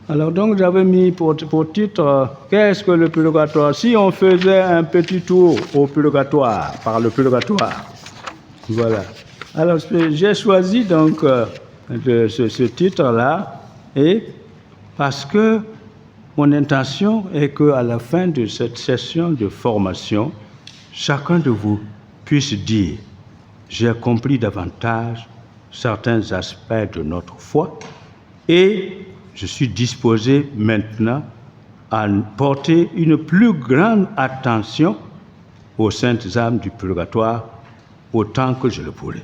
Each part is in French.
Alors donc j'avais mis pour titre qu'est-ce que le purgatoire? Si on faisait un petit tour au purgatoire, par le purgatoire. Voilà. Alors j'ai choisi donc ce titre-là et parce que mon intention est qu'à la fin de cette session de formation, chacun de vous puisse dire « J'ai compris davantage certains aspects de notre foi et je suis disposé maintenant à porter une plus grande attention aux saintes âmes du purgatoire autant que je le pourrai. »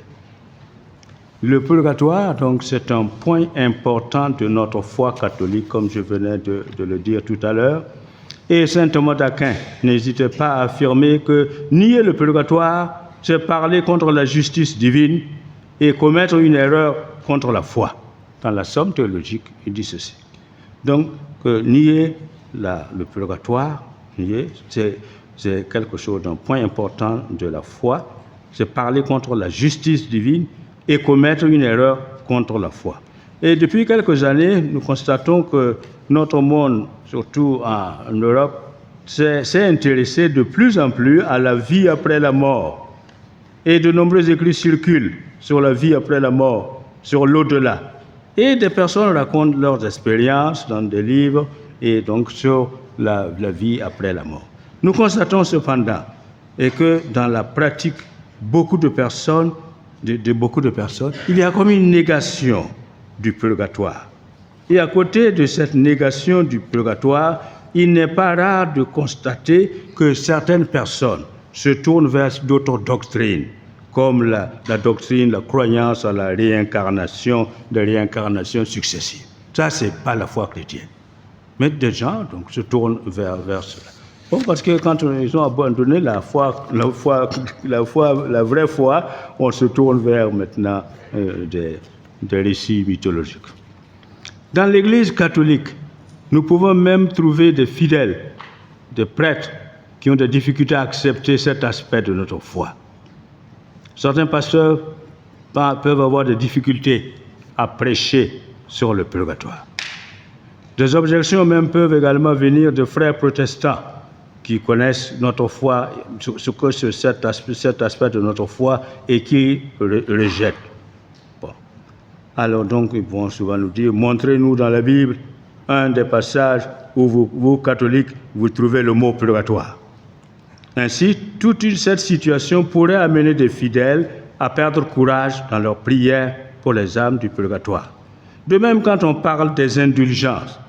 Le purgatoire, donc, c'est un point important de notre foi catholique, comme je venais de le dire tout à l'heure. Et saint Thomas d'Aquin n'hésitait pas à affirmer que nier le purgatoire, c'est parler contre la justice divine et commettre une erreur contre la foi. Dans la Somme théologique, il dit ceci. Donc, nier le purgatoire, c'est quelque chose d'un point important de la foi. C'est parler contre la justice divine et commettre une erreur contre la foi. Et depuis quelques années, nous constatons que notre monde, surtout en Europe, s'est intéressé de plus en plus à la vie après la mort. Et de nombreux écrits circulent sur la vie après la mort, sur l'au-delà. Et des personnes racontent leurs expériences dans des livres et donc sur la vie après la mort. Nous constatons cependant que dans la pratique, beaucoup de personnes, il y a comme une négation du purgatoire. Et à côté de cette négation du purgatoire, il n'est pas rare de constater que certaines personnes se tournent vers d'autres doctrines, comme la doctrine, la croyance à la réincarnation, des réincarnations successives. Ça, ce n'est pas la foi chrétienne. Mais des gens donc, se tournent vers cela. Bon, parce que quand ils ont abandonné la vraie foi, on se tourne vers maintenant des récits mythologiques. Dans l'Église catholique, nous pouvons même trouver des fidèles, des prêtres qui ont des difficultés à accepter cet aspect de notre foi. Certains pasteurs peuvent avoir des difficultés à prêcher sur le purgatoire. Des objections même peuvent également venir de frères protestants qui connaissent notre foi, cet aspect de notre foi et qui rejettent. Bon. Alors donc, ils vont souvent nous dire, montrez-nous dans la Bible un des passages où vous catholiques, vous trouvez le mot purgatoire. Ainsi, toute cette situation pourrait amener des fidèles à perdre courage dans leurs prières pour les âmes du purgatoire. De même, quand on parle des indulgences,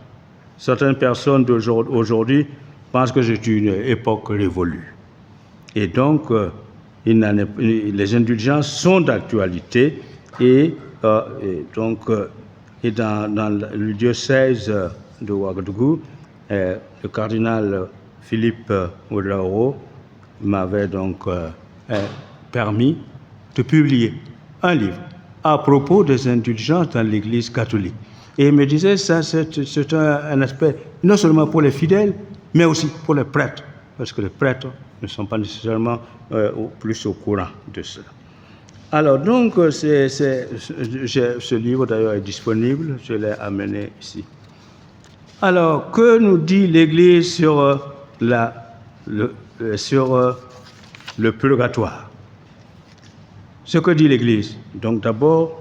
certaines personnes d'aujourd'hui pensent que c'est une époque révolue. Et donc, les indulgences sont d'actualité et dans le diocèse de Ouagadougou, le cardinal Philippe Ouedraogo m'avait donc permis de publier un livre à propos des indulgences dans l'Église catholique. Et il me disait, ça c'est un aspect non seulement pour les fidèles, mais aussi pour les prêtres, parce que les prêtres ne sont pas nécessairement plus au courant de cela. Alors donc, ce livre d'ailleurs est disponible, je l'ai amené ici. Alors, que nous dit l'Église sur le purgatoire? Ce que dit l'Église. Donc d'abord,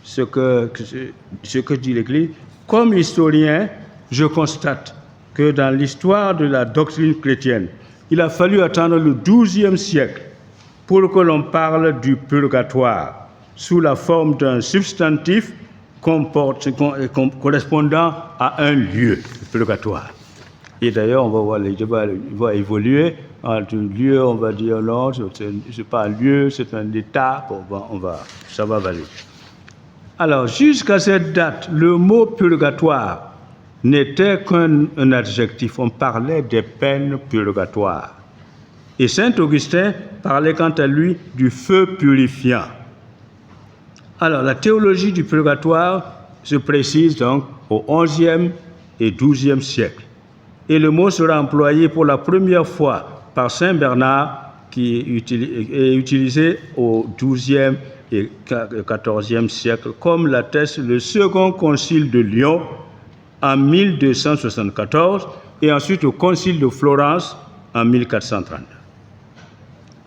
ce que dit l'Église. Comme historien, je constate que dans l'histoire de la doctrine chrétienne, il a fallu attendre le XIIe siècle pour que l'on parle du purgatoire sous la forme d'un substantif correspondant à un lieu, le purgatoire. Et d'ailleurs, on va voir, les débats vont évoluer. Entre lieu, on va dire non, ce n'est pas un lieu, c'est un état. Ça va varier. Alors, jusqu'à cette date, le mot purgatoire n'était qu'un adjectif. On parlait des peines purgatoires. Et saint Augustin parlait quant à lui du feu purifiant. Alors, la théologie du purgatoire se précise donc au XIe et XIIe siècle. Et le mot sera employé pour la première fois par saint Bernard, qui est utilisé au XIIe et XIVe siècle, comme l'atteste le second concile de Lyon en 1274 et ensuite au concile de Florence en 1439.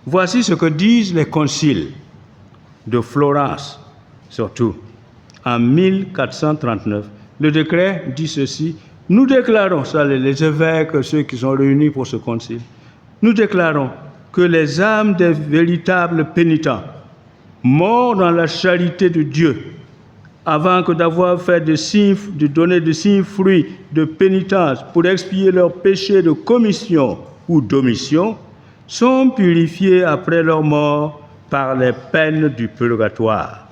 Voici ce que disent les conciles de Florence, surtout en 1439. Le décret dit ceci: nous déclarons, ça les évêques, ceux qui sont réunis pour ce concile, nous déclarons que les âmes des véritables pénitents, morts dans la charité de Dieu, avant que d'avoir fait de donner de signes fruits de pénitence pour expier leurs péchés de commission ou d'omission, sont purifiés après leur mort par les peines du purgatoire,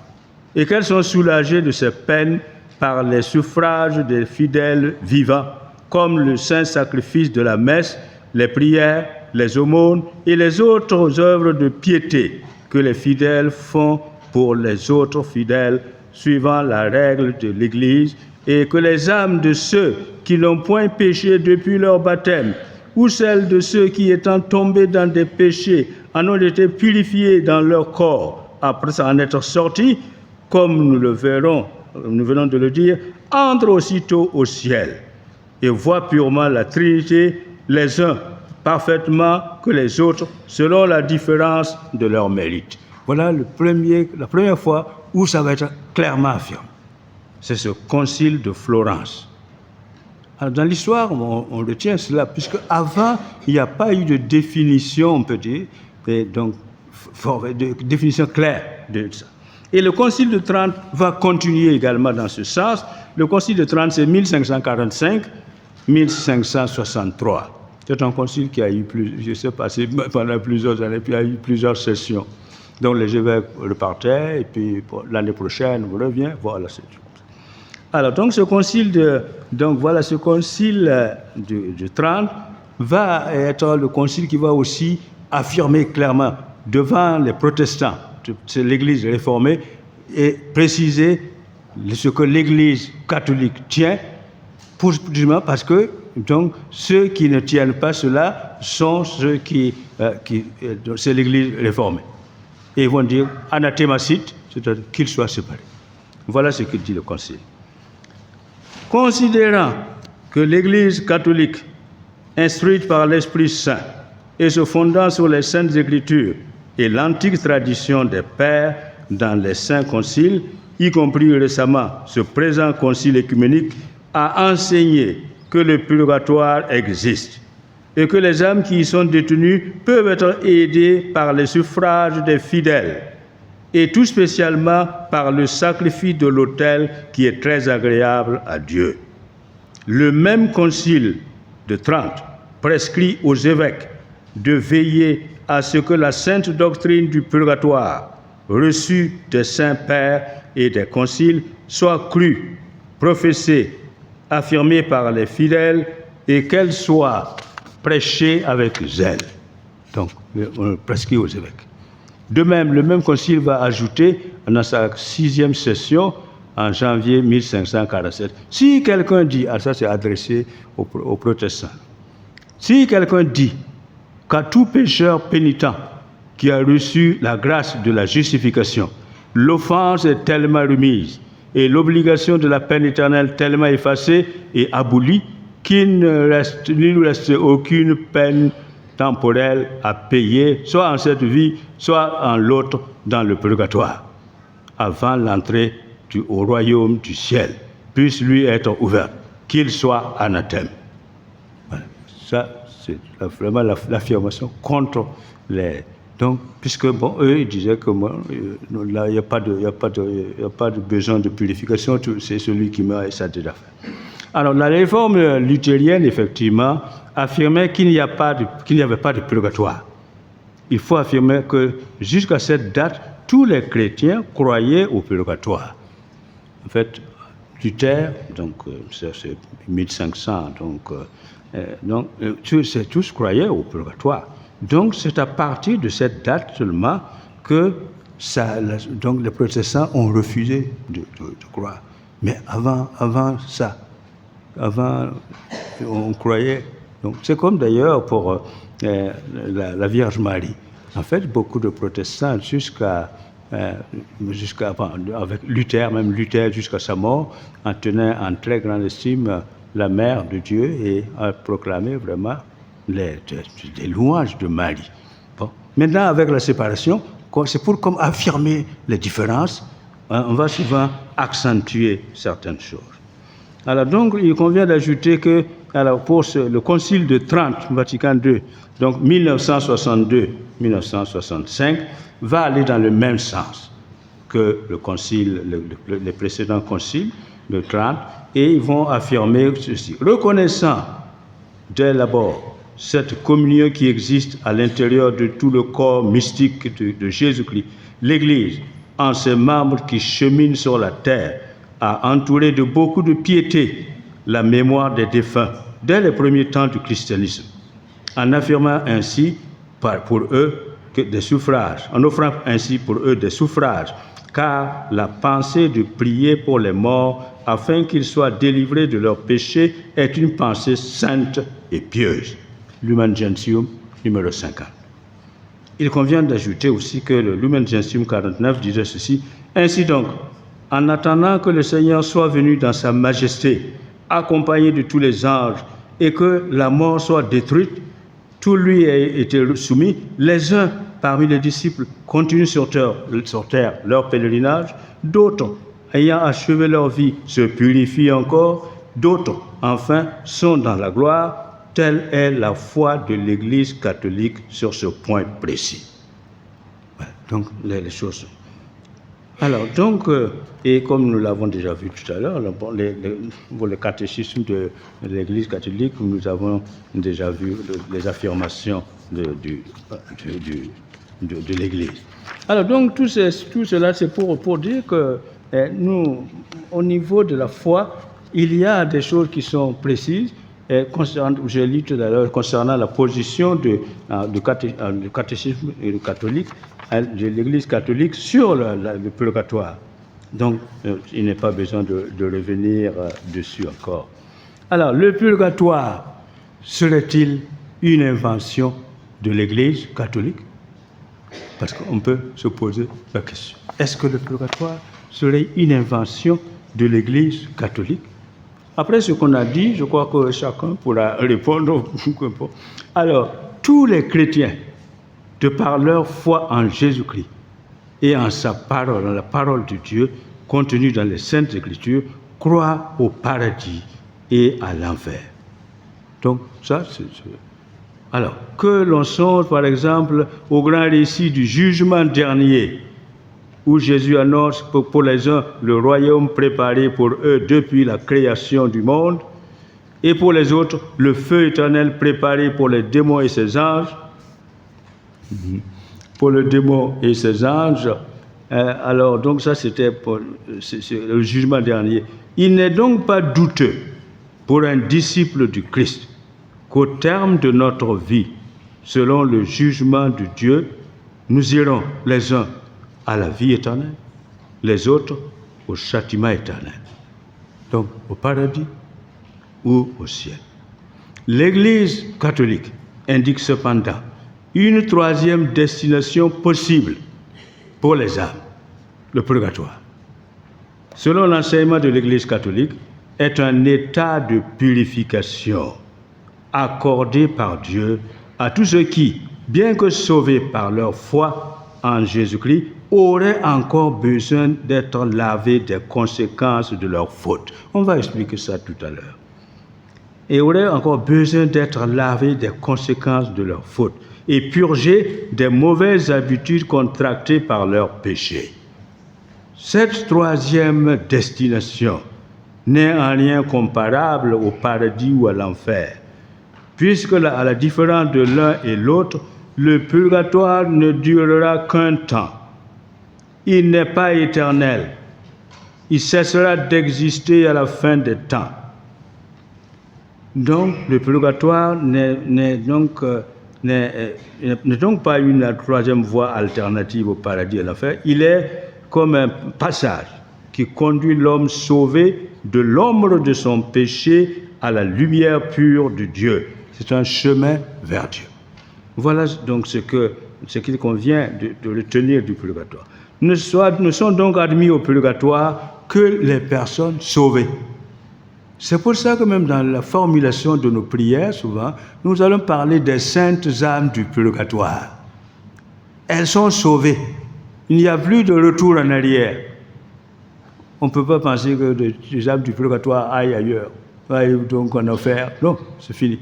et qu'elles sont soulagées de ces peines par les suffrages des fidèles vivants, comme le saint sacrifice de la messe, les prières, les aumônes et les autres œuvres de piété que les fidèles font pour les autres fidèles, suivant la règle de l'Église, et que les âmes de ceux qui n'ont point péché depuis leur baptême, ou celles de ceux qui, étant tombés dans des péchés, en ont été purifiés dans leur corps, après en être sortis, comme nous venons de le dire, entrent aussitôt au ciel et voient purement la Trinité, les uns parfaitement que les autres, selon la différence de leur mérite. Voilà la première fois où ça va être clairement affirmé. C'est ce concile de Florence. Alors, dans l'histoire, on retient cela, puisque avant, il n'y a pas eu de définition, on peut dire, de définition claire de ça. Et le concile de Trente va continuer également dans ce sens. Le concile de Trente, c'est 1545-1563. C'est un concile qui a eu pendant plusieurs années, puis il y a eu plusieurs sessions. Donc les évêques repartaient, et puis l'année prochaine, on revient, voilà, c'est tout. Alors, donc ce concile de Trente va être le concile qui va aussi affirmer clairement devant les protestants, c'est l'Église réformée, et préciser ce que l'Église catholique tient, justement parce que donc, ceux qui ne tiennent pas cela sont ceux c'est l'Église réformée. Et ils vont dire anathémacite, c'est-à-dire qu'ils soient séparés. Voilà ce que dit le concile. Considérant que l'Église catholique, instruite par l'Esprit Saint et se fondant sur les Saintes Écritures et l'antique tradition des pères dans les saints conciles, y compris récemment ce présent concile œcuménique, a enseigné que le purgatoire existe et que les âmes qui y sont détenues peuvent être aidées par les suffrages des fidèles et tout spécialement par le sacrifice de l'autel qui est très agréable à Dieu. Le même concile de Trente prescrit aux évêques de veiller à ce que la sainte doctrine du purgatoire, reçue des saints pères et des conciles, soit crue, professée, affirmée par les fidèles et qu'elle soit prêchée avec zèle. Donc, on prescrit aux évêques. De même, le même concile va ajouter dans sa 6e session en janvier 1547. Si quelqu'un dit, ça c'est adressé aux protestants, si quelqu'un dit qu'à tout pécheur pénitent qui a reçu la grâce de la justification, l'offense est tellement remise et l'obligation de la peine éternelle tellement effacée et abolie qu'il ne lui reste aucune peine temporelle à payer, soit en cette vie, soit en l'autre dans le purgatoire, avant l'entrée au royaume du ciel, puisse lui être ouverte, qu'il soit anathème. Voilà. Ça, c'est vraiment l'affirmation contre les... Donc, puisque, eux, ils disaient que là, il n'y a pas de besoin de purification, c'est celui qui meurt et ça déjà fait. Alors, la réforme luthérienne, effectivement, affirmait qu'il n'y avait pas de purgatoire. Il faut affirmer que jusqu'à cette date, tous les chrétiens croyaient au purgatoire. En fait, Luther, donc c'est 1500, tous croyaient au purgatoire. Donc, c'est à partir de cette date seulement que les protestants ont refusé de croire. Mais avant ça, on croyait. Donc, c'est comme d'ailleurs pour la Vierge Marie. En fait, beaucoup de protestants, jusqu'à avec Luther, même Luther jusqu'à sa mort, en tenant en très grande estime la mère de Dieu et a proclamé vraiment des louanges de Marie. Bon. Maintenant, avec la séparation, c'est pour comme affirmer les différences, on va souvent accentuer certaines choses. Alors donc, il convient d'ajouter que pour le Concile de Trente, Vatican II, donc 1962-1965, va aller dans le même sens que le concile, les précédents conciles de Trente, et ils vont affirmer ceci. Reconnaissant dès d'abord cette communion qui existe à l'intérieur de tout le corps mystique de Jésus-Christ, l'Église, en ses membres qui cheminent sur la terre, a entouré de beaucoup de piété la mémoire des défunts dès les premiers temps du christianisme, en affirmant ainsi pour eux que des suffrages, en offrant ainsi pour eux des suffrages, car la pensée de prier pour les morts afin qu'ils soient délivrés de leurs péchés est une pensée sainte et pieuse. Lumen Gentium numéro 50. Il convient d'ajouter aussi que le Lumen Gentium 49 disait ceci: ainsi donc, en attendant que le Seigneur soit venu dans sa majesté, accompagné de tous les anges, et que la mort soit détruite, tout lui ait été soumis, les uns parmi les disciples continuent sur terre leur pèlerinage, d'autres, ayant achevé leur vie, se purifient encore, d'autres, enfin, sont dans la gloire. Telle est la foi de l'Église catholique sur ce point précis. Voilà, donc, les choses. Alors, donc, et comme nous l'avons déjà vu tout à l'heure, pour le catéchisme de l'Église catholique, nous avons déjà vu les affirmations de l'Église. Alors, donc, tout cela, c'est pour dire que nous, au niveau de la foi, il y a des choses qui sont précises. J'ai lu tout à l'heure concernant la position du catéchisme catholique, de l'Église catholique sur le purgatoire. Donc, il n'est pas besoin de revenir dessus encore. Alors, le purgatoire serait-il une invention de l'Église catholique? Parce qu'on peut se poser la question. Est-ce que le purgatoire serait une invention de l'Église catholique? Après ce qu'on a dit, je crois que chacun pourra répondre. Alors, tous les chrétiens, de par leur foi en Jésus-Christ et en sa parole, en la parole de Dieu, contenue dans les Saintes Écritures, croient au paradis et à l'enfer. Donc, ça, c'est... Alors, que l'on songe, par exemple, au grand récit du jugement dernier, où Jésus annonce pour les uns le royaume préparé pour eux depuis la création du monde, et pour les autres le feu éternel préparé pour les démons et ses anges. Pour le démon et ses anges, alors donc ça c'était c'est le jugement dernier. Il n'est donc pas douteux pour un disciple du Christ qu'au terme de notre vie, selon le jugement de Dieu, nous irons les uns à la vie éternelle, les autres au châtiment éternel. Donc au paradis ou au ciel. L'Église catholique indique cependant une troisième destination possible pour les âmes, le purgatoire. Selon l'enseignement de l'Église catholique, est un état de purification accordé par Dieu à tous ceux qui, bien que sauvés par leur foi en Jésus-Christ, auraient encore besoin d'être lavés des conséquences de leurs fautes. On va expliquer ça tout à l'heure. Et auraient encore besoin d'être lavés des conséquences de leurs fautes et purgés des mauvaises habitudes contractées par leurs péchés. Cette troisième destination n'est en rien comparable au paradis ou à l'enfer, puisque à la différence de l'un et l'autre, le purgatoire ne durera qu'un temps. Il n'est pas éternel. Il cessera d'exister à la fin des temps. Donc, le purgatoire n'est donc pas une troisième voie alternative au paradis et à l'enfer. Il est comme un passage qui conduit l'homme sauvé de l'ombre de son péché à la lumière pure de Dieu. C'est un chemin vers Dieu. Voilà donc ce qu'il convient de retenir du purgatoire. ne sont donc admis au purgatoire que les personnes sauvées. C'est pour ça que même dans la formulation de nos prières, souvent, nous allons parler des saintes âmes du purgatoire. Elles sont sauvées. Il n'y a plus de retour en arrière. On ne peut pas penser que les âmes du purgatoire aillent ailleurs, aillent donc en enfer. Non, c'est fini.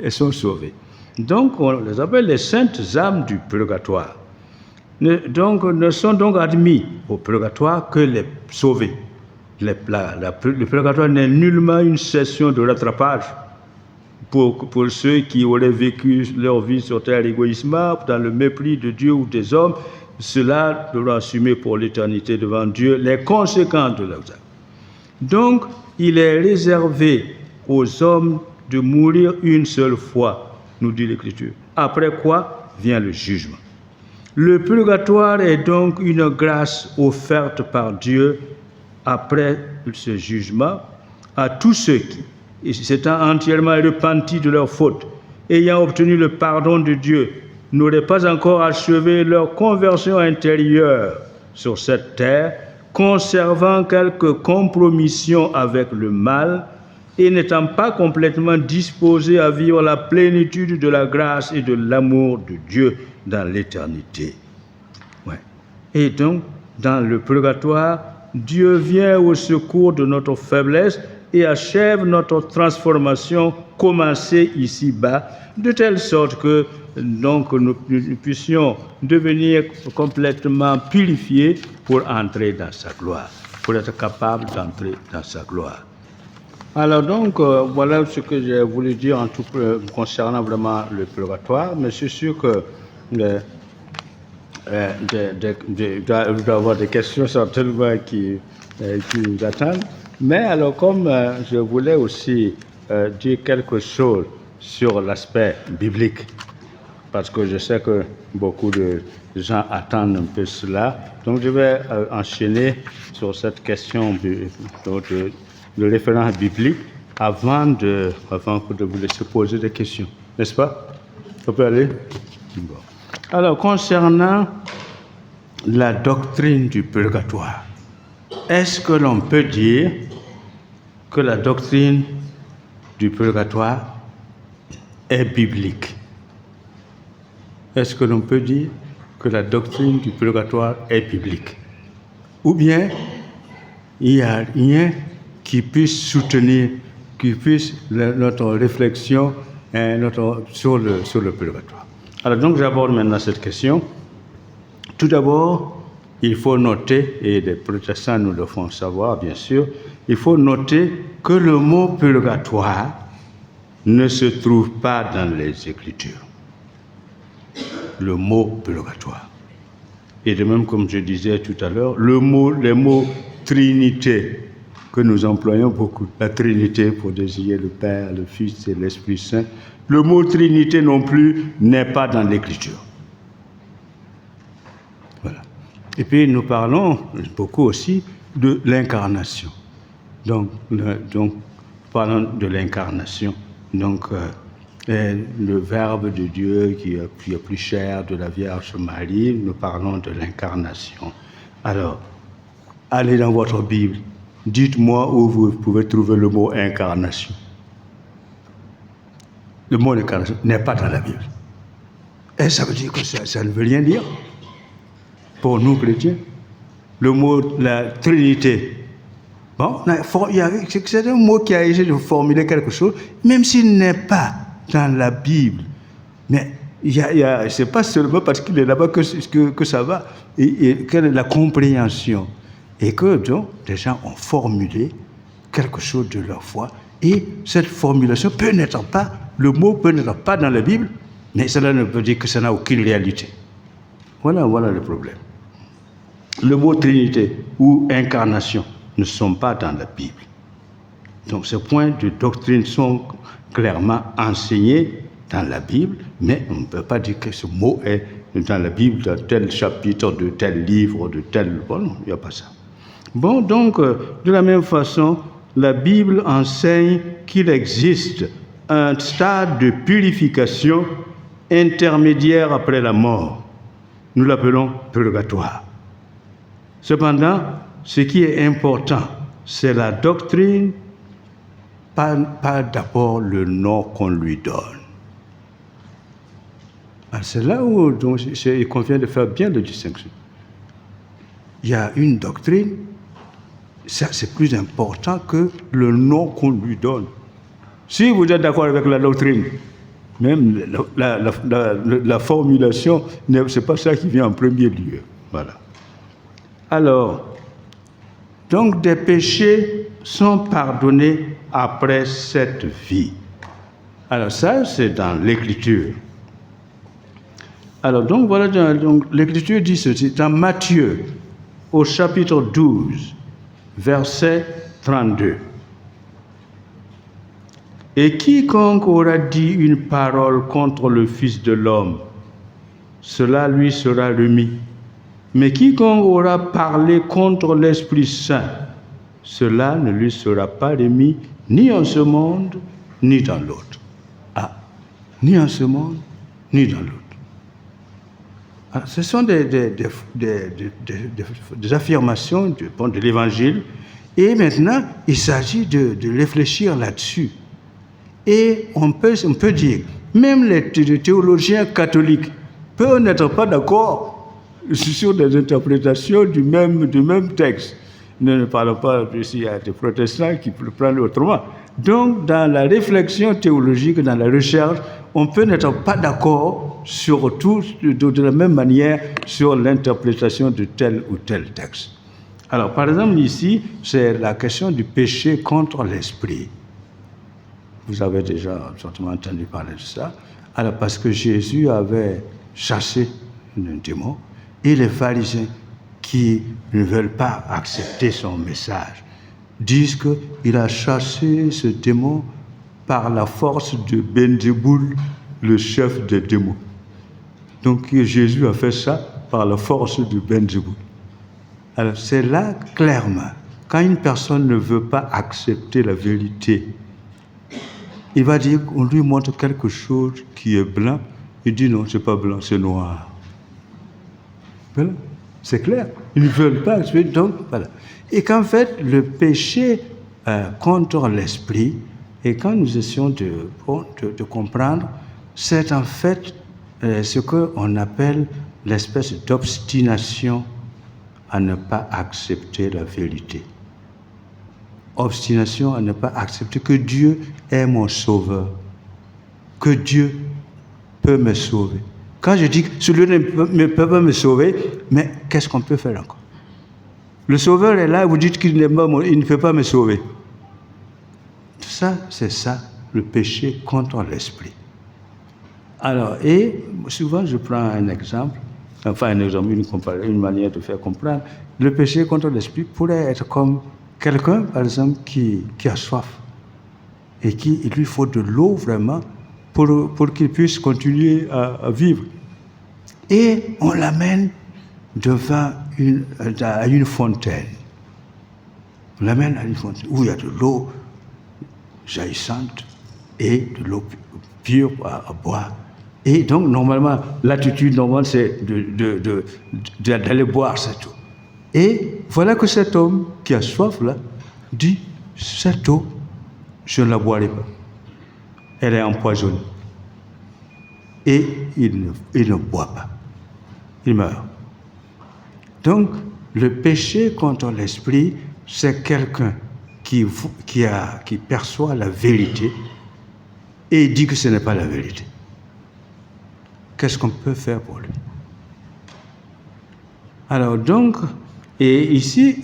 Elles sont sauvées. Donc, on les appelle les saintes âmes du purgatoire. Ne sont donc admis au purgatoire que les sauvés. Le purgatoire n'est nullement une session de rattrapage pour ceux qui auraient vécu leur vie sur terre égoïstement, dans le mépris de Dieu ou des hommes. Cela devra assumer pour l'éternité devant Dieu les conséquences de leurs actes. Donc, il est réservé aux hommes de mourir une seule fois, nous dit l'Écriture. Après quoi vient le jugement. Le purgatoire est donc une grâce offerte par Dieu après ce jugement à tous ceux qui, s'étant entièrement repentis de leurs fautes, ayant obtenu le pardon de Dieu, n'auraient pas encore achevé leur conversion intérieure sur cette terre, conservant quelque compromission avec le mal et n'étant pas complètement disposés à vivre la plénitude de la grâce et de l'amour de Dieu dans l'éternité. Ouais. Et donc, dans le purgatoire, Dieu vient au secours de notre faiblesse et achève notre transformation commencée ici-bas, de telle sorte que donc, nous puissions devenir complètement purifiés pour entrer dans sa gloire, pour être capables d'entrer dans sa gloire. Alors donc, voilà ce que j'ai voulu dire en tout concernant vraiment le purgatoire, mais c'est sûr que je dois avoir des questions certainement qui nous attendent. Mais alors, comme je voulais aussi dire quelque chose sur l'aspect biblique, parce que je sais que beaucoup de gens attendent un peu cela, donc je vais enchaîner sur cette question de référence biblique avant de vous laisser poser des questions. N'est-ce pas? On peut aller? Bon. Alors, concernant la doctrine du purgatoire, est-ce que l'on peut dire que la doctrine du purgatoire est biblique? Est-ce que l'on peut dire que la doctrine du purgatoire est biblique? Ou bien, il n'y a rien qui puisse soutenir, qui puisse notre réflexion sur le purgatoire. Alors donc j'aborde maintenant cette question. Tout d'abord, il faut noter, et les protestants nous le font savoir bien sûr, il faut noter que le mot purgatoire ne se trouve pas dans les Écritures. Le mot purgatoire. Et de même, comme je disais tout à l'heure, les mots Trinité, que nous employons beaucoup, la Trinité pour désigner le Père, le Fils et l'Esprit Saint, le mot Trinité non plus n'est pas dans l'Écriture. Voilà. Et puis nous parlons beaucoup aussi de l'incarnation. Donc parlons de l'incarnation. Donc, le Verbe de Dieu qui est plus cher de la Vierge Marie, nous parlons de l'incarnation. Alors, allez dans votre Bible, dites-moi où vous pouvez trouver le mot incarnation. Le mot incarnation n'est pas dans la Bible. Et ça veut dire que ça ne veut rien dire pour nous chrétiens. Le mot, la Trinité. Bon, c'est un mot qui a essayé de formuler quelque chose, même s'il n'est pas dans la Bible. Mais c'est pas seulement parce qu'il est là-bas que ça va, et quelle est la compréhension. Et que donc, des gens ont formulé quelque chose de leur foi, et cette formulation peut n'être pas, le mot peut n'être pas dans la Bible, mais cela ne veut dire que ça n'a aucune réalité. Voilà le problème. Le mot Trinité ou incarnation ne sont pas dans la Bible. Donc ces points de doctrine sont clairement enseignés dans la Bible, mais on ne peut pas dire que ce mot est dans la Bible, dans tel chapitre, de tel livre, de tel... Bon, non, il n'y a pas ça. Bon, donc, de la même façon, la Bible enseigne qu'il existe un stade de purification intermédiaire après la mort. Nous l'appelons purgatoire. Cependant, ce qui est important, c'est la doctrine, pas d'abord le nom qu'on lui donne. C'est là où donc, il convient de faire bien de distinction. Il y a une doctrine, ça c'est plus important que le nom qu'on lui donne. Si vous êtes d'accord avec la doctrine, même la formulation, c'est pas ça qui vient en premier lieu. Voilà. Alors, donc des péchés sont pardonnés après cette vie. Alors ça, c'est dans l'Écriture. Alors donc voilà, donc, l'Écriture dit ceci, dans Matthieu, au chapitre 12, verset 32. Et quiconque aura dit une parole contre le Fils de l'homme, cela lui sera remis. Mais quiconque aura parlé contre l'Esprit Saint, cela ne lui sera pas remis ni en ce monde, ni dans l'autre. Ah, ni en ce monde, ni dans l'autre. Alors, ce sont des affirmations de l'Évangile. Et maintenant, il s'agit de réfléchir là-dessus. Et on peut dire, même les théologiens catholiques peuvent n'être pas d'accord sur des interprétations du même texte. Nous ne parlons pas ici à des protestants qui le prennent autrement. Donc, dans la réflexion théologique, dans la recherche, on peut n'être pas d'accord sur tout de la même manière sur l'interprétation de tel ou tel texte. Alors, par exemple, ici, c'est la question du péché contre l'esprit. Vous avez déjà certainement entendu parler de ça. Alors, parce que Jésus avait chassé un démon, et les pharisiens qui ne veulent pas accepter son message disent qu'il a chassé ce démon par la force de Belzéboul, le chef des démons. Donc Jésus a fait ça par la force de Belzéboul. Alors c'est là clairement, quand une personne ne veut pas accepter la vérité, il va dire qu'on lui montre quelque chose qui est blanc, il dit non, c'est pas blanc, c'est noir. Voilà. C'est clair. Ils ne veulent pas accepter, donc voilà. Et qu'en fait, le péché contre l'esprit, et quand nous essayons de comprendre, c'est en fait ce qu'on appelle l'espèce d'obstination à ne pas accepter la vérité. Obstination à ne pas accepter que Dieu est mon sauveur, que Dieu peut me sauver. Quand je dis que celui-là ne peut pas me sauver, mais qu'est-ce qu'on peut faire encore? Le sauveur est là, vous dites qu'il ne peut pas me sauver. Tout ça, c'est ça, le péché contre l'esprit. Alors, et souvent je prends un exemple, une manière de faire comprendre. Le péché contre l'esprit pourrait être comme quelqu'un, par exemple, qui a soif et il lui faut de l'eau vraiment pour qu'il puisse continuer à vivre. Et on l'amène devant une fontaine. On l'amène à une fontaine où il y a de l'eau jaillissante et de l'eau pure à boire. Et donc, normalement, l'attitude normale, c'est d'aller boire cette eau. Et voilà que cet homme qui a soif, là, dit, cette eau, je ne la boirai pas. Elle est empoisonnée. Et il ne boit pas. Il meurt. Donc, le péché contre l'esprit, c'est quelqu'un qui perçoit la vérité et dit que ce n'est pas la vérité. Qu'est-ce qu'on peut faire pour lui? Alors donc, et ici,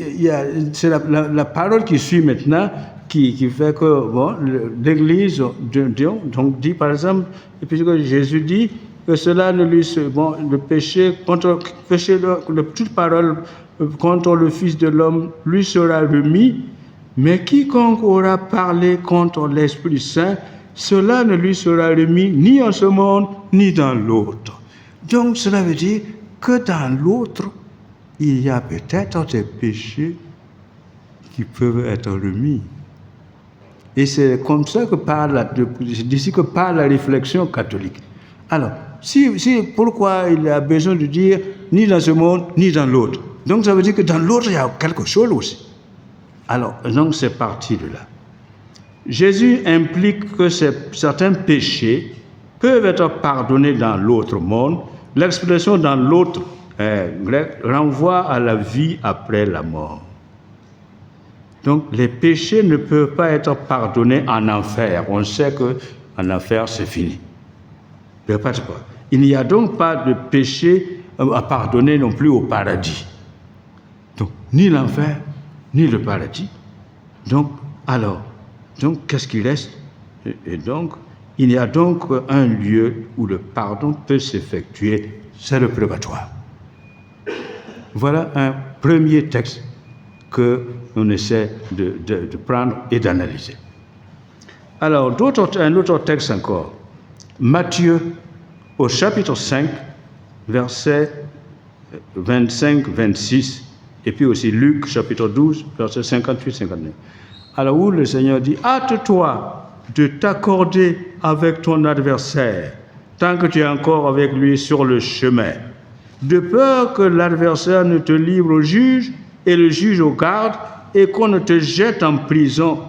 c'est la parole qui suit maintenant qui fait que l'Église donc dit par exemple, et puis Jésus dit que cela ne lui le péché toute parole contre le Fils de l'homme lui sera remis, mais quiconque aura parlé contre l'Esprit Saint, cela ne lui sera remis ni en ce monde, ni dans l'autre. Donc cela veut dire que dans l'autre, il y a peut-être des péchés qui peuvent être remis. Et c'est comme ça que d'ici que parle la réflexion catholique. Alors, pourquoi il a besoin de dire ni dans ce monde, ni dans l'autre? Donc ça veut dire que dans l'autre, il y a quelque chose aussi. Alors, donc c'est parti de là. Jésus implique que certains péchés peuvent être pardonnés dans l'autre monde. L'expression dans l'autre grec renvoie à la vie après la mort. Donc les péchés ne peuvent pas être pardonnés en enfer. On sait qu'en enfer, c'est fini. Il n'y a donc pas de péché à pardonner non plus au paradis. Donc, ni l'enfer, ni le paradis. Donc, qu'est-ce qui reste? Et donc, il y a donc un lieu où le pardon peut s'effectuer, c'est le purgatoire. Voilà un premier texte que on essaie de prendre et d'analyser. Alors, un autre texte encore. Matthieu, au chapitre 5, versets 25-26, et puis aussi Luc, chapitre 12, versets 58-59. Alors, où le Seigneur dit, hâte-toi de t'accorder avec ton adversaire, tant que tu es encore avec lui sur le chemin, de peur que l'adversaire ne te livre au juge et le juge au garde, et qu'on ne te jette en prison.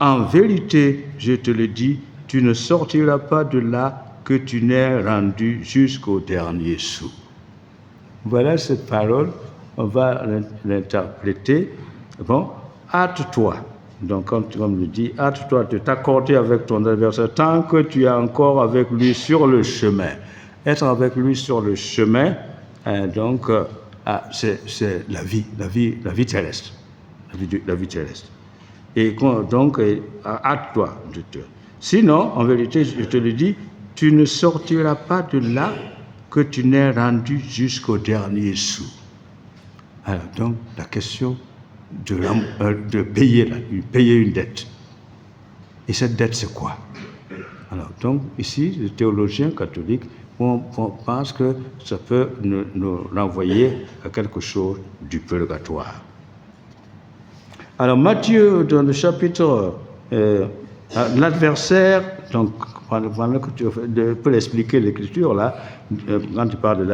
En vérité, je te le dis, tu ne sortiras pas de là que tu n'aies rendu jusqu'au dernier sou. Voilà cette parole, on va l'interpréter. Bon, hâte-toi. Donc, comme le dit, hâte-toi de t'accorder avec ton adversaire tant que tu es encore avec lui sur le chemin. Être avec lui sur le chemin, c'est la vie terrestre. La vie terrestre. Et donc, hâte-toi de te. Sinon, en vérité, je te le dis, tu ne sortiras pas de là que tu n'aies rendu jusqu'au dernier sou. Alors, donc, la question de payer une dette. Et cette dette, c'est quoi? Alors, donc, ici, les théologiens catholiques, on pense que ça peut nous renvoyer à quelque chose du purgatoire. Alors, Matthieu, dans le chapitre, l'adversaire, donc, pendant que tu peux expliquer l'écriture, là, quand tu parles de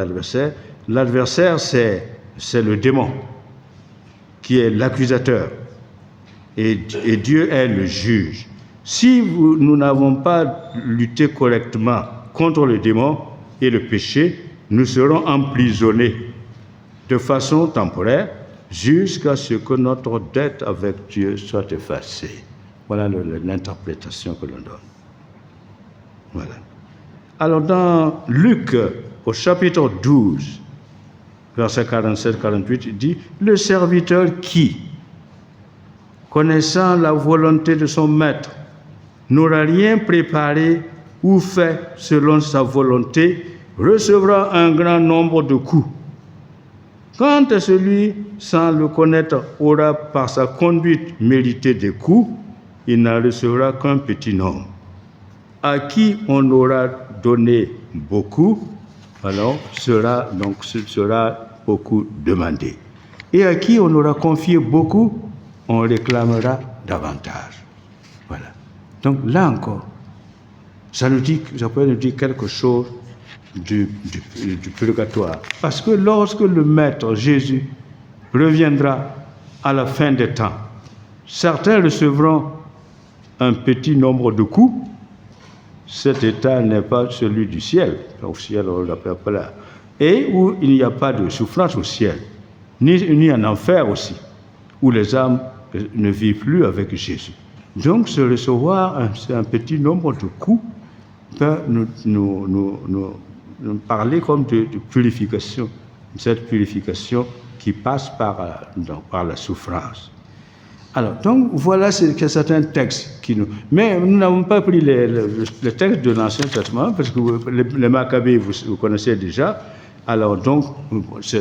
l'adversaire, c'est le démon, qui est l'accusateur, et Dieu est le juge. Si nous n'avons pas lutté correctement contre le démon et le péché, nous serons emprisonnés de façon temporaire jusqu'à ce que notre dette avec Dieu soit effacée. Voilà l'interprétation que l'on donne. Voilà. Alors dans Luc, au chapitre 12, verset 47-48, il dit, le serviteur qui, connaissant la volonté de son maître, n'aura rien préparé ou fait selon sa volonté, recevra un grand nombre de coups. Quant à celui, sans le connaître, aura par sa conduite mérité des coups, il n'en recevra qu'un petit nombre. À qui on aura donné beaucoup, alors sera beaucoup demandé. Et à qui on aura confié beaucoup, on réclamera davantage. Voilà. Donc là encore, ça peut nous dire quelque chose du purgatoire. Parce que lorsque le Maître Jésus reviendra à la fin des temps, certains recevront un petit nombre de coups. Cet état n'est pas celui du ciel. Au ciel, on l'appelle pas là. Et où il n'y a pas de souffrance au ciel, ni en enfer aussi, où les âmes ne vivent plus avec Jésus. Donc, se recevoir un petit nombre de coups peut nous parler comme de purification, cette purification qui passe par la souffrance. Alors, donc, voilà certains textes qui nous... Mais nous n'avons pas pris les textes de l'Ancien Testament, parce que les Maccabées, vous connaissez déjà. Alors, donc, je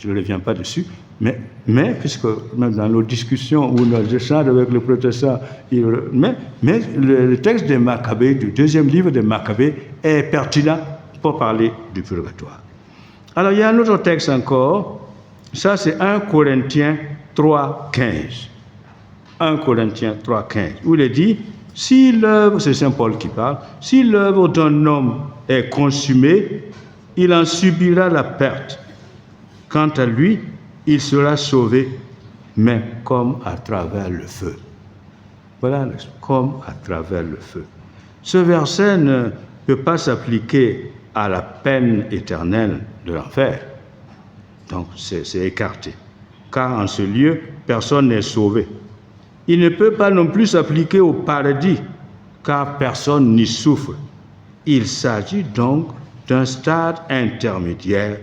ne reviens pas dessus. Mais puisque même dans nos discussions ou nos échanges avec les protestants, mais le texte des Maccabées, du deuxième livre des Maccabées, est pertinent pour parler du purgatoire. Alors, il y a un autre texte encore. Ça, c'est 1 Corinthiens 3,15. 1 Corinthiens 3,15, où il est dit, si l'œuvre, c'est Saint Paul qui parle, si l'œuvre d'un homme est consumée, il en subira la perte. Quant à lui, il sera sauvé, mais comme à travers le feu. Voilà, comme à travers le feu. Ce verset ne peut pas s'appliquer à la peine éternelle de l'enfer. Donc, c'est écarté. Car en ce lieu, personne n'est sauvé. Il ne peut pas non plus s'appliquer au paradis, car personne n'y souffre. Il s'agit donc d'un stade intermédiaire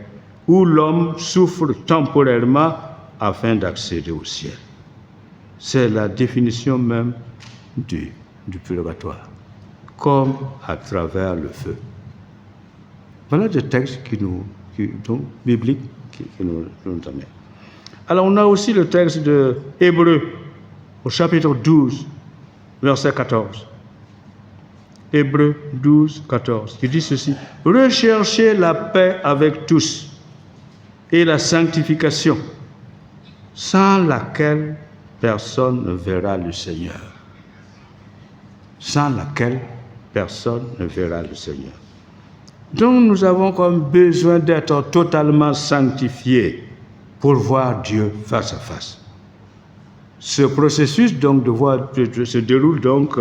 où l'homme souffre temporairement afin d'accéder au ciel. C'est la définition même du purgatoire, comme à travers le feu. Voilà des textes bibliques qui nous amènent. Alors on a aussi le texte de Hébreux, au chapitre 12, verset 14. Hébreux 12, 14, qui dit ceci: « Recherchez la paix avec tous et la sanctification, sans laquelle personne ne verra le Seigneur. » Sans laquelle personne ne verra le Seigneur. Donc nous avons comme besoin d'être totalement sanctifiés pour voir Dieu face à face. Ce processus donc se déroule donc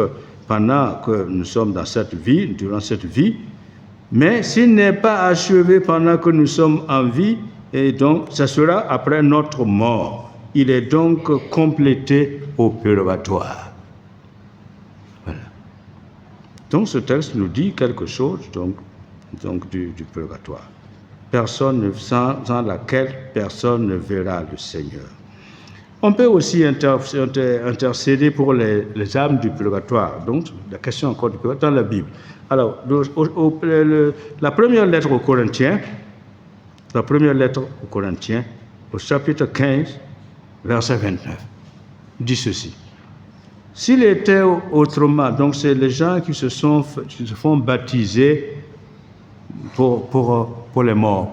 pendant que nous sommes dans cette vie, durant cette vie, mais s'il n'est pas achevé pendant que nous sommes en vie, et donc ça sera après notre mort. Il est donc complété au purgatoire. Voilà. Donc ce texte nous dit quelque chose donc du purgatoire. Sans laquelle personne ne verra le Seigneur. On peut aussi intercéder pour les âmes du purgatoire. Donc, la question encore du purgatoire dans la Bible. Alors, la première lettre aux Corinthiens, au chapitre 15, verset 29, dit ceci. S'il était autrement, donc c'est les gens qui se font baptiser pour les morts.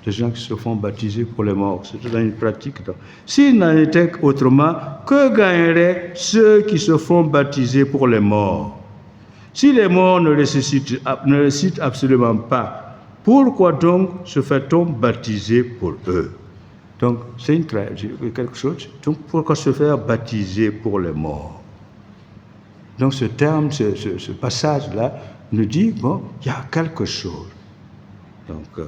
Des gens qui se font baptiser pour les morts. C'est dans une pratique. S'il n'en était autrement, que gagneraient ceux qui se font baptiser pour les morts? Si les morts ne ressuscitent absolument pas, pourquoi donc se fait-on baptiser pour eux? Donc, c'est quelque chose. Donc, pourquoi se faire baptiser pour les morts? Donc, ce terme, ce passage-là, nous dit, bon, il y a quelque chose. Donc,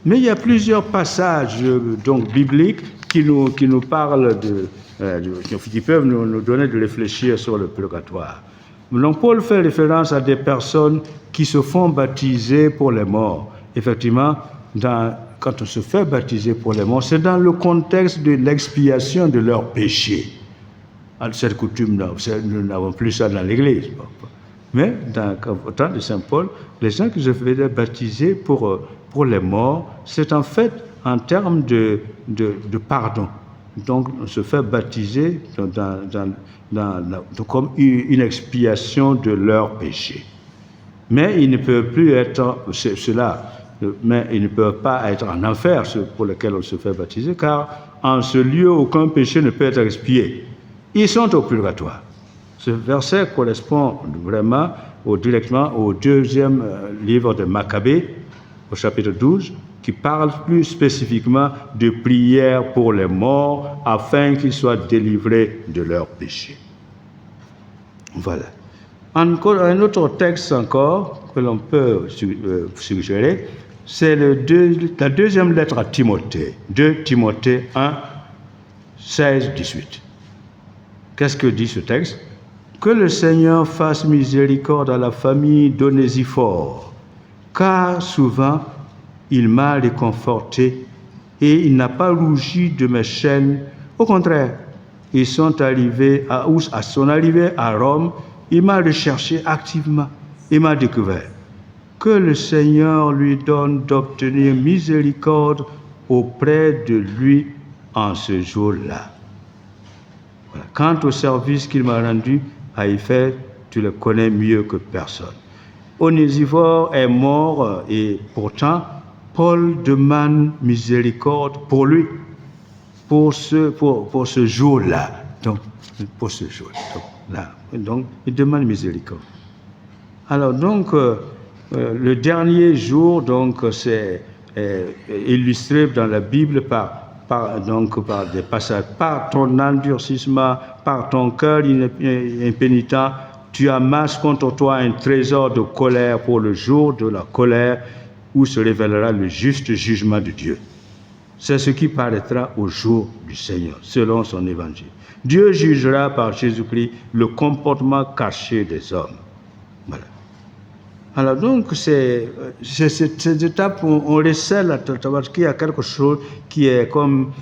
mais il y a plusieurs passages donc bibliques qui nous parlent qui peuvent nous donner de réfléchir sur le purgatoire. Donc Paul fait référence à des personnes qui se font baptiser pour les morts. Effectivement, quand on se fait baptiser pour les morts, c'est dans le contexte de l'expiation de leurs péchés. Cette coutume, nous n'avons plus ça dans l'Église. Mais au temps de Saint Paul, les gens qui se faisaient baptiser pour les morts, c'est en fait en termes de pardon. Donc, on se fait baptiser comme une expiation de leurs péchés. Mais ils ne peuvent plus être mais ils ne peuvent pas être en enfer, ceux pour lesquels on se fait baptiser, car en ce lieu, aucun péché ne peut être expié. Ils sont au purgatoire. Ce verset correspond vraiment directement au deuxième livre de Maccabée, au chapitre 12, qui parle plus spécifiquement de prière pour les morts afin qu'ils soient délivrés de leurs péchés. Voilà. Encore un autre texte encore que l'on peut suggérer, c'est la deuxième lettre à Timothée, 2 Timothée 1, 16, 18. Qu'est-ce que dit ce texte? Que le Seigneur fasse miséricorde à la famille d'Onésiphore, car souvent il m'a réconforté et il n'a pas rougi de mes chaînes. Au contraire, à son arrivée à Rome, il m'a recherché activement et m'a découvert. Que le Seigneur lui donne d'obtenir miséricorde auprès de lui en ce jour-là. Voilà. Quant au service qu'il m'a rendu à y faire, tu le connais mieux que personne. Onésiphore est mort et pourtant, Paul demande miséricorde pour lui, pour ce jour-là. Donc, pour ce jour-là. Donc, il demande miséricorde. Alors, donc, le dernier jour, donc, c'est illustré dans la Bible par des passages. Par ton endurcissement, par ton cœur impénitent, tu amasses contre toi un trésor de colère pour le jour de la colère où se révélera le juste jugement de Dieu. C'est ce qui paraîtra au jour du Seigneur, selon son évangile. Dieu jugera par Jésus-Christ le comportement caché des hommes. Voilà. Alors donc, c'est cette étape où on recèle qu'il y a quelque chose qui est comme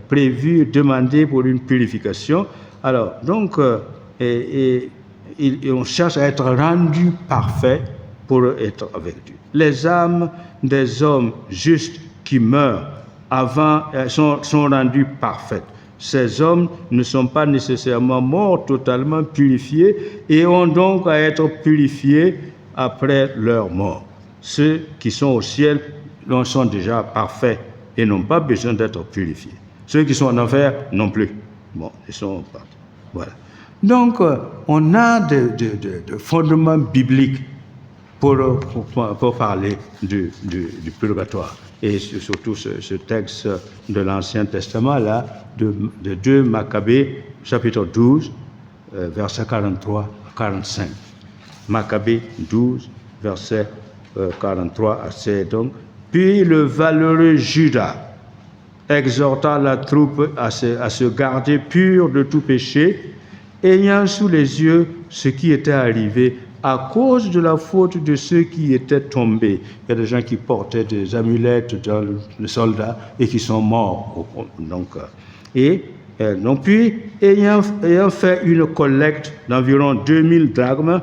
prévu, demandé pour une purification. Alors, donc, on cherche à être rendu parfait pour être avec Dieu. Les âmes des hommes justes qui meurent avant sont rendues parfaites. Ces hommes ne sont pas nécessairement morts, totalement purifiés, et ont donc à être purifiés après leur mort. Ceux qui sont au ciel sont déjà parfaits et n'ont pas besoin d'être purifiés. Ceux qui sont en enfer non plus. Bon, ils sont partis. Voilà. Donc, on a de fondements bibliques pour parler du purgatoire. Et surtout ce texte de l'Ancien Testament, là, de 2 Maccabées, chapitre 12, versets 43 à 45. Maccabées 12, verset 43 à 7. Donc, puis le valeureux Judas exhorta la troupe à se garder pur de tout péché, ayant sous les yeux ce qui était arrivé à cause de la faute de ceux qui étaient tombés. Il y a des gens qui portaient des amulettes dans les soldats et qui sont morts. Donc, puis, ayant fait une collecte d'environ 2000 drachmes,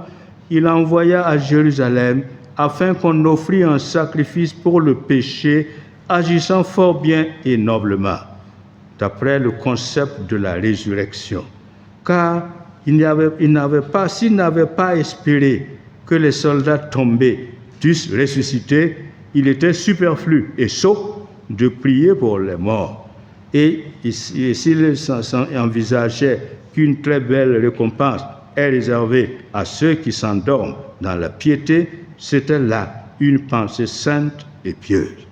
il envoya à Jérusalem afin qu'on offrît un sacrifice pour le péché, agissant fort bien et noblement, d'après le concept de la résurrection. Car s'il n'avait pas espéré que les soldats tombés dussent ressusciter, il était superflu et sot de prier pour les morts. Et s'il envisageait qu'une très belle récompense est réservée à ceux qui s'endorment dans la piété, c'était là une pensée sainte et pieuse.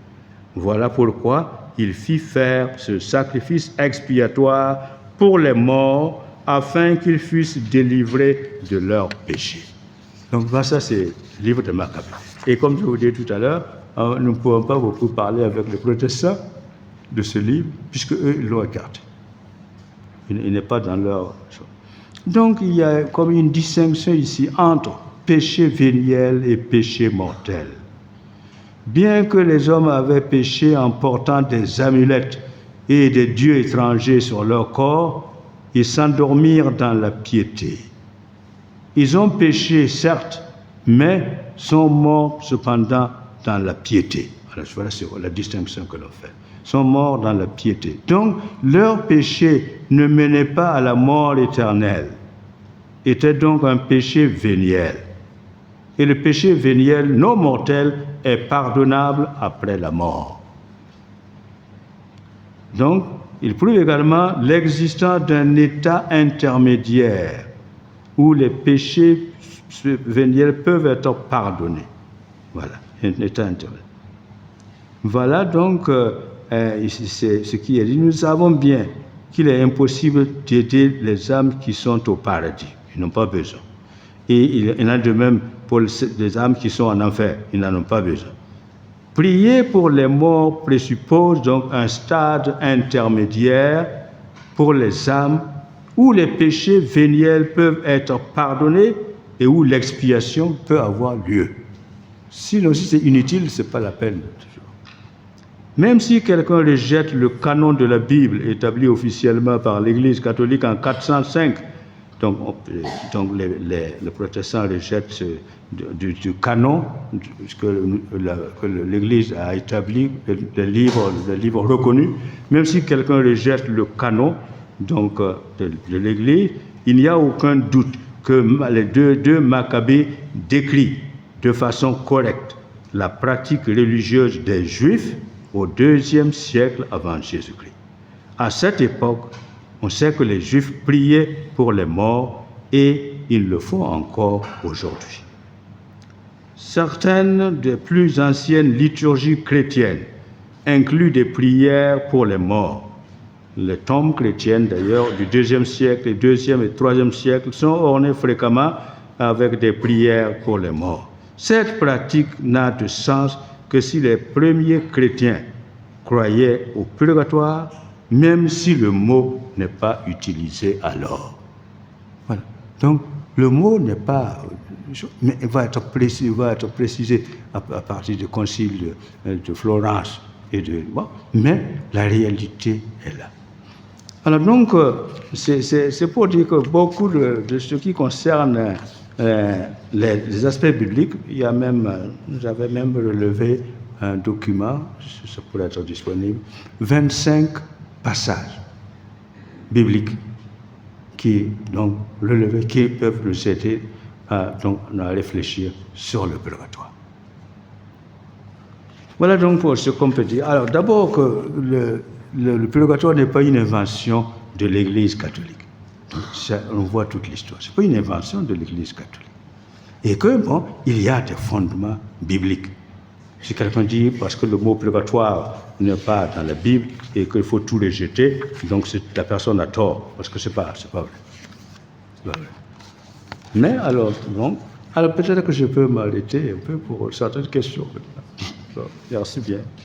Voilà pourquoi il fit faire ce sacrifice expiatoire pour les morts, afin qu'ils fussent délivrés de leurs péchés. Donc ça, c'est le livre de Maccabée. Et comme je vous disais tout à l'heure, nous ne pouvons pas beaucoup parler avec les protestants de ce livre, puisque eux, ils l'ont écarté. Il n'est pas dans leur... Donc, il y a comme une distinction ici entre péché véniel et péché mortel. Bien que les hommes avaient péché en portant des amulettes et des dieux étrangers sur leur corps, ils s'endormirent dans la piété. Ils ont péché, certes, mais sont morts cependant dans la piété. Voilà, c'est la distinction que l'on fait. Sont morts dans la piété. Donc, leur péché ne menait pas à la mort éternelle. Était donc un péché véniel. Et le péché véniel non mortel est pardonnable après la mort. Donc, il prouve également l'existence d'un état intermédiaire où les péchés véniels peuvent être pardonnés. Voilà, un état intermédiaire. Voilà donc c'est ce qui est dit. Nous savons bien qu'il est impossible d'aider les âmes qui sont au paradis. Ils n'ont pas besoin. Et il y en a de même pour les âmes qui sont en enfer. Ils n'en ont pas besoin. Prier pour les morts présuppose donc un stade intermédiaire pour les âmes où les péchés véniels peuvent être pardonnés et où l'expiation peut avoir lieu. Sinon, si c'est inutile, ce n'est pas la peine. Même si quelqu'un rejette le canon de la Bible établi officiellement par l'Église catholique en 405, donc les protestants rejettent du canon que l'Église a établi, des livres reconnus. Même si quelqu'un rejette le canon de l'Église, il n'y a aucun doute que les deux Maccabées décrivent de façon correcte la pratique religieuse des Juifs au IIe siècle avant Jésus-Christ. À cette époque, on sait que les Juifs priaient pour les morts et ils le font encore aujourd'hui. Certaines des plus anciennes liturgies chrétiennes inclut des prières pour les morts. Les tombes chrétiennes, d'ailleurs, du IIe siècle, et IIe et IIIe siècle, sont ornées fréquemment avec des prières pour les morts. Cette pratique n'a de sens que si les premiers chrétiens croyaient au purgatoire, même si le mot n'est pas utilisé alors. Voilà. Donc, le mot n'est pas, mais va être précisé à partir du concile de Florence mais la réalité est là. Alors donc, c'est pour dire que beaucoup de ce qui concerne les aspects bibliques, j'avais même relevé un document, ça pourrait être disponible, 25 passages bibliques qui peuvent nous aider à réfléchir sur le purgatoire. Voilà donc pour ce qu'on peut dire. Alors d'abord que le purgatoire n'est pas une invention de l'Église catholique. On voit toute l'histoire. Ce n'est pas une invention de l'Église catholique. Et que, il y a des fondements bibliques. Si quelqu'un dit, parce que le mot purgatoire n'est pas dans la Bible et qu'il faut tout rejeter, donc la personne a tort, parce que c'est pas vrai. C'est pas vrai. Mais alors peut-être que je peux m'arrêter un peu pour certaines questions. Merci bien.